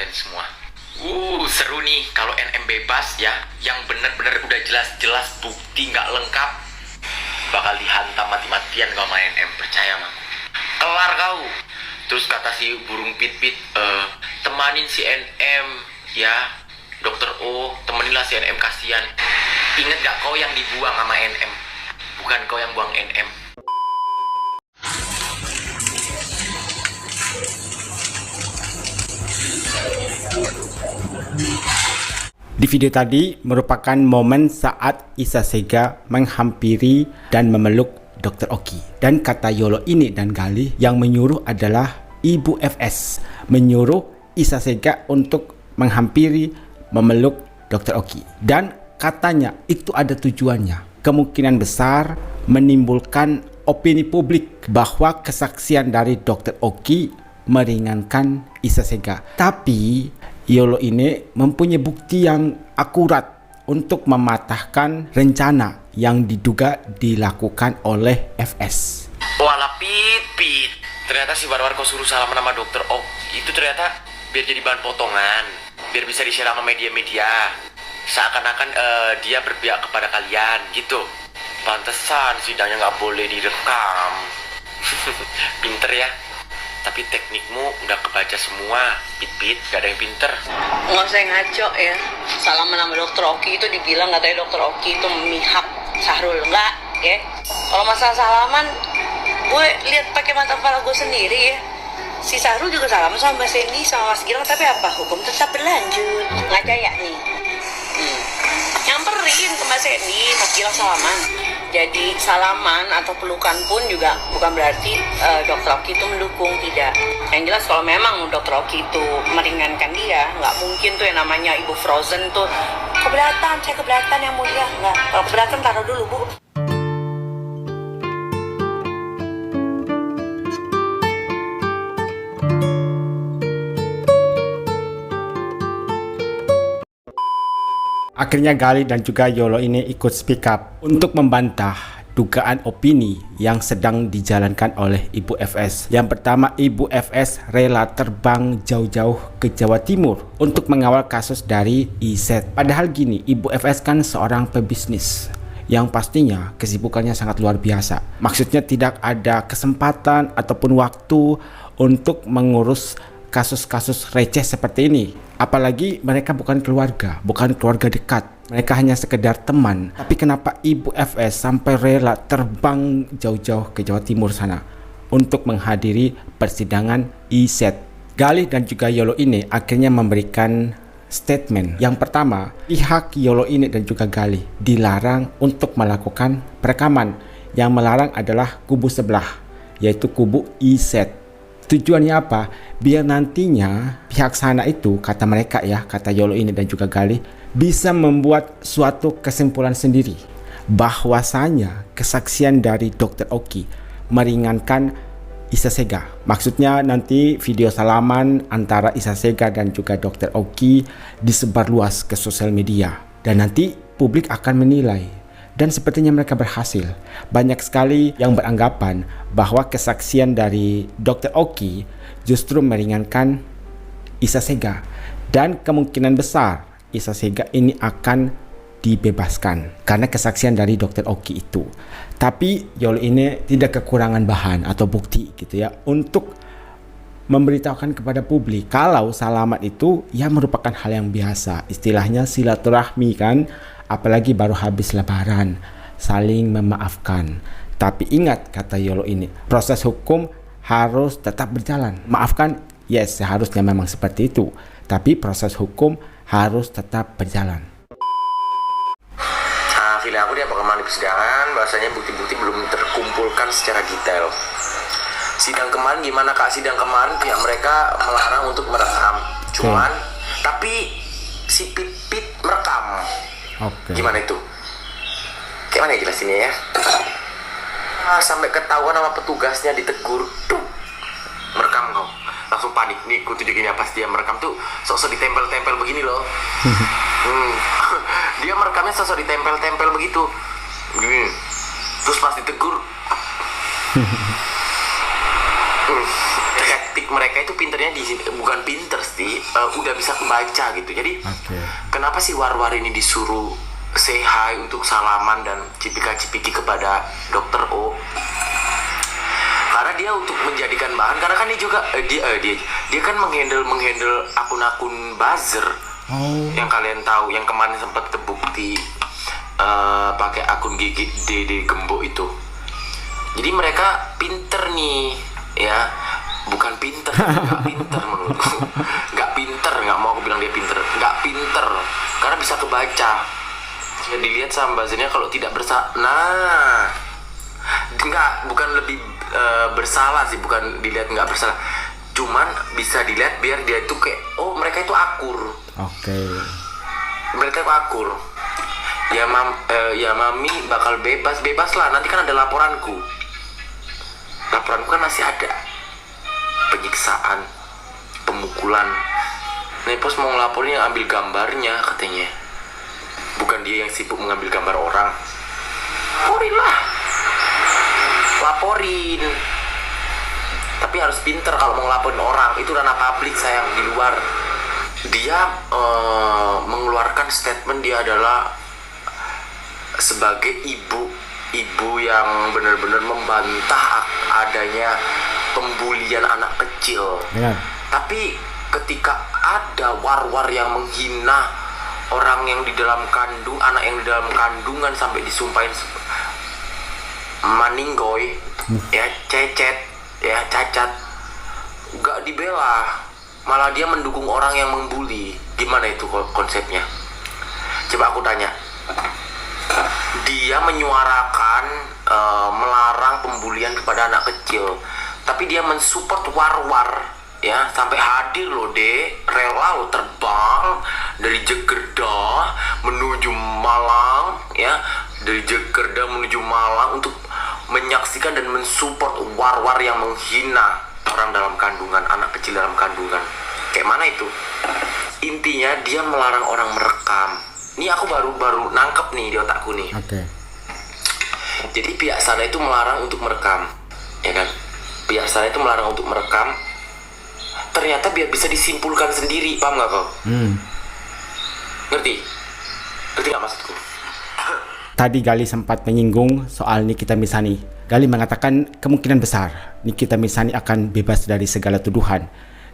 kalian semua. Seru nih kalau NM bebas ya, yang bener-bener udah jelas-jelas bukti nggak lengkap, bakal dihantam mati-matian kau main NM, percaya mah. Kelar kau. Terus kata si burung pit-pit, temanin si NM ya, Dokter O, temeninlah si NM, kasihan. Ingat gak kau yang dibuang sama NM, bukan kau yang buang NM. Di video tadi merupakan momen saat Isa Sega menghampiri dan memeluk Dr. Oki. Dan kata Yolo ini dan Galih yang menyuruh adalah Ibu FS. Menyuruh Isa Sega untuk menghampiri, memeluk Dr. Oki. Dan katanya itu ada tujuannya. Kemungkinan besar menimbulkan opini publik bahwa kesaksian dari Dr. Oki meringankan Isa Sega. Tapi Yolo ini mempunyai bukti yang akurat untuk mematahkan rencana yang diduga dilakukan oleh FS. Walah Pit, ternyata si Barbar kau suruh salaman sama Dokter Ok itu ternyata biar jadi bahan potongan, biar bisa di-share sama media-media, seakan-akan dia berpihak kepada kalian gitu. Pantesan sidangnya nggak boleh direkam. Pinter ya. Tapi teknikmu udah kebaca semua, Pit, gak ada yang pinter. Nggak usah ngaco ya. Salaman sama Dokter Oki itu dibilang katanya Dokter Oki itu memihak Sahrul. Enggak, ya. Kalau masalah salaman, gue lihat pakai mata kepala gue sendiri ya. Si Sahrul juga salaman sama Mbak Sandy, sama Mas Gilang, tapi apa? Hukum tetap berlanjut. Nggak jaya nih. Nyamperin ke Mbak Sandy, Mas Gilang salaman. Jadi salaman atau pelukan pun juga bukan berarti Dokter Oki itu mendukung, tidak. Yang jelas kalau memang Dokter Oki itu meringankan dia, nggak mungkin tuh yang namanya Ibu Frozen tuh keberatan, saya keberatan yang mulia, nggak. Kalau keberatan taruh dulu, Bu. Akhirnya Galih dan juga Yolo ini ikut speak up untuk membantah dugaan opini yang sedang dijalankan oleh Ibu FS. Yang pertama, Ibu FS rela terbang jauh-jauh ke Jawa Timur untuk mengawal kasus dari IZ. Padahal gini, Ibu FS kan seorang pebisnis yang pastinya kesibukannya sangat luar biasa. Maksudnya tidak ada kesempatan ataupun waktu untuk mengurus kasus-kasus receh seperti ini. Apalagi mereka bukan keluarga dekat. Mereka hanya sekedar teman. Tapi kenapa Ibu FS sampai rela terbang jauh-jauh ke Jawa Timur sana untuk menghadiri persidangan IZ? Galih dan juga Yolo ini akhirnya memberikan statement. Yang pertama, pihak Yolo ini dan juga Galih dilarang untuk melakukan perekaman. Yang melarang adalah kubu sebelah, yaitu kubu IZ. Tujuannya apa? Biar nantinya pihak sana itu, kata mereka ya, kata Yolo ini dan juga Galih, bisa membuat suatu kesimpulan sendiri bahwasanya kesaksian dari Dr. Oki meringankan Isa Sega. Maksudnya nanti video salaman antara Isa Sega dan juga Dr. Oki disebar luas ke sosial media dan nanti publik akan menilai. Dan sepertinya mereka berhasil. Banyak sekali yang beranggapan bahwa kesaksian dari Dr. Oki justru meringankan Isa Sega. Dan kemungkinan besar Isa Sega ini akan dibebaskan karena kesaksian dari Dr. Oki itu. Tapi Yolo ini tidak kekurangan bahan atau bukti gitu ya untuk memberitahukan kepada publik kalau salaman itu ya merupakan hal yang biasa. Istilahnya silaturahmi kan. Apalagi baru habis lebaran, saling memaafkan. Tapi ingat, kata Yolo ini, proses hukum harus tetap berjalan. Maafkan, yes, seharusnya memang seperti itu. Tapi proses hukum harus tetap berjalan. Feeling aku dia bakal di persidangan, bahasanya bukti-bukti belum terkumpulkan secara detail. Sidang kemarin gimana Kak? Sidang kemarin pihak mereka melarang untuk merekam. Cuman, tapi si Pit merekam. Oke. Gimana itu? Kayak mana ya jelasinnya ya? Sampai ketahuan sama petugasnya, ditegur, tuh merekam kau. Langsung panik, nih ku tunjukin ya pas dia merekam tuh sosok ditempel-tempel begini loh. Dia merekamnya sosok ditempel-tempel begitu. Begini. Terus pas ditegur hektik mereka itu pinternya di sini, bukan pinter sih, udah bisa membaca gitu. Jadi kenapa sih war-war ini disuruh say hi untuk salaman dan cipika-cipiki kepada Dokter O? Karena dia untuk menjadikan bahan, karena kan dia juga dia kan menghandle akun-akun buzzer yang kalian tahu, yang kemarin sempat terbukti pakai akun gigi Dede Gembok itu. Jadi mereka pinter nih, ya, bukan pinter, nggak pinter menurutku, nggak pinter, nggak mau aku bilang dia pinter, nggak pinter, karena bisa kebaca. Jika dilihat sama buzzernya kalau tidak bersalah, nah, bukan lebih bersalah sih, bukan dilihat nggak bersalah, cuman bisa dilihat biar dia itu kayak, oh mereka itu akur. Mereka itu akur. Ya mami bakal bebas lah, nanti kan ada laporanku kan masih ada penyiksaan, pemukulan. Nih pos mau ngelaporin yang ambil gambarnya katanya, bukan dia yang sibuk mengambil gambar orang. Laporin, tapi harus pinter kalau mau ngelaporin orang, itu ranah publik sayang, di luar. Dia mengeluarkan statement, dia adalah sebagai ibu yang benar-benar membantah adanya pembulian anak kecil. Tapi ketika ada war-war yang menghina orang yang di dalam kandung, anak yang di dalam kandungan sampai disumpahin maninggoy, ya cecet, ya cacat, gak dibela, malah dia mendukung orang yang membuli. Gimana itu konsepnya? Coba aku tanya. Dia menyuarakan melarang pembulian kepada anak kecil, tapi dia mensupport war-war, ya, sampai hadir loh, rela lo terbang dari Jakarta menuju Malang, ya, dari Jakarta menuju Malang untuk menyaksikan dan mensupport war-war yang menghina orang dalam kandungan, anak kecil dalam kandungan. Kayak mana itu? Intinya dia melarang orang merekam. Ini aku baru nangkep nih di otakku nih. Jadi pihak sana itu melarang untuk merekam, ya kan? Pihak sana itu melarang untuk merekam. Ternyata biar bisa disimpulkan sendiri, paham nggak kau? Ngerti nggak maksudku? Tadi Gali sempat menyinggung soal Nikita Mirzani. Gali mengatakan kemungkinan besar Nikita Mirzani akan bebas dari segala tuduhan.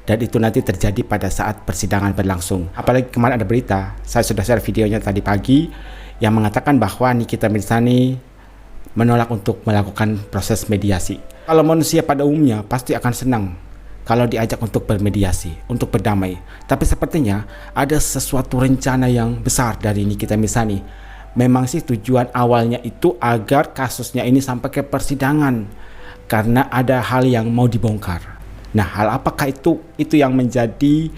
Dan itu nanti terjadi pada saat persidangan berlangsung. Apalagi kemarin ada berita, saya sudah share videonya tadi pagi, yang mengatakan bahwa Nikita Mirzani menolak untuk melakukan proses mediasi. Kalau manusia pada umumnya pasti akan senang kalau diajak untuk bermediasi, untuk berdamai. Tapi sepertinya ada sesuatu rencana yang besar dari Nikita Mirzani. Memang sih tujuan awalnya itu agar kasusnya ini sampai ke persidangan, karena ada hal yang mau dibongkar. Nah, hal apakah itu? Itu yang menjadi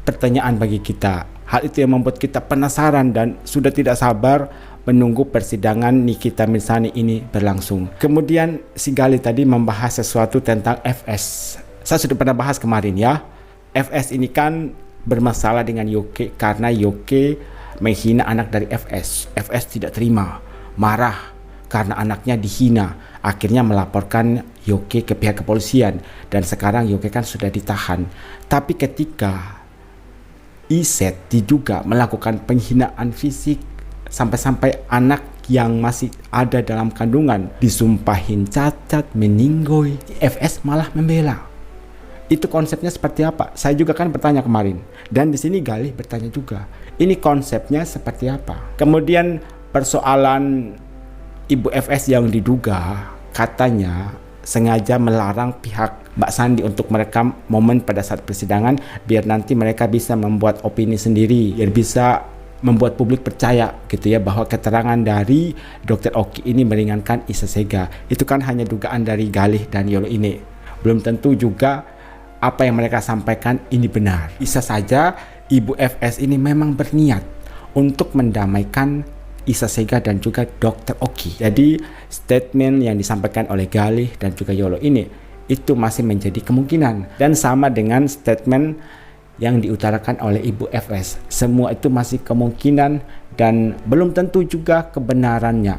pertanyaan bagi kita. Hal itu yang membuat kita penasaran dan sudah tidak sabar menunggu persidangan Nikita Mirzani ini berlangsung. Kemudian si Gali tadi membahas sesuatu tentang FS. Saya sudah pernah bahas kemarin ya. FS ini kan bermasalah dengan Yoke karena Yoke menghina anak dari FS. FS tidak terima, marah karena anaknya dihina. Akhirnya melaporkan Yoke ke pihak kepolisian dan sekarang Yoke kan sudah ditahan. Tapi ketika Iset diduga melakukan penghinaan fisik sampai-sampai anak yang masih ada dalam kandungan disumpahin cacat, meninggoy, FS malah membela. Itu konsepnya seperti apa? Saya juga kan bertanya kemarin, dan di sini Gali bertanya juga. Ini konsepnya seperti apa? Kemudian persoalan Ibu FS yang diduga katanya sengaja melarang pihak Mbak Sandi untuk merekam momen pada saat persidangan biar nanti mereka bisa membuat opini sendiri, biar bisa membuat publik percaya gitu ya bahwa keterangan dari Dr. Oki ini meringankan Isa Sega. Itu kan hanya dugaan dari Galih dan Yolo ini. Belum tentu juga apa yang mereka sampaikan ini benar. Bisa saja Ibu FS ini memang berniat untuk mendamaikan Isa Sega dan juga Dr. Oki. Jadi statement yang disampaikan oleh Galih dan juga Yolo ini itu masih menjadi kemungkinan, dan sama dengan statement yang diutarakan oleh Ibu FS. Semua itu masih kemungkinan dan belum tentu juga kebenarannya.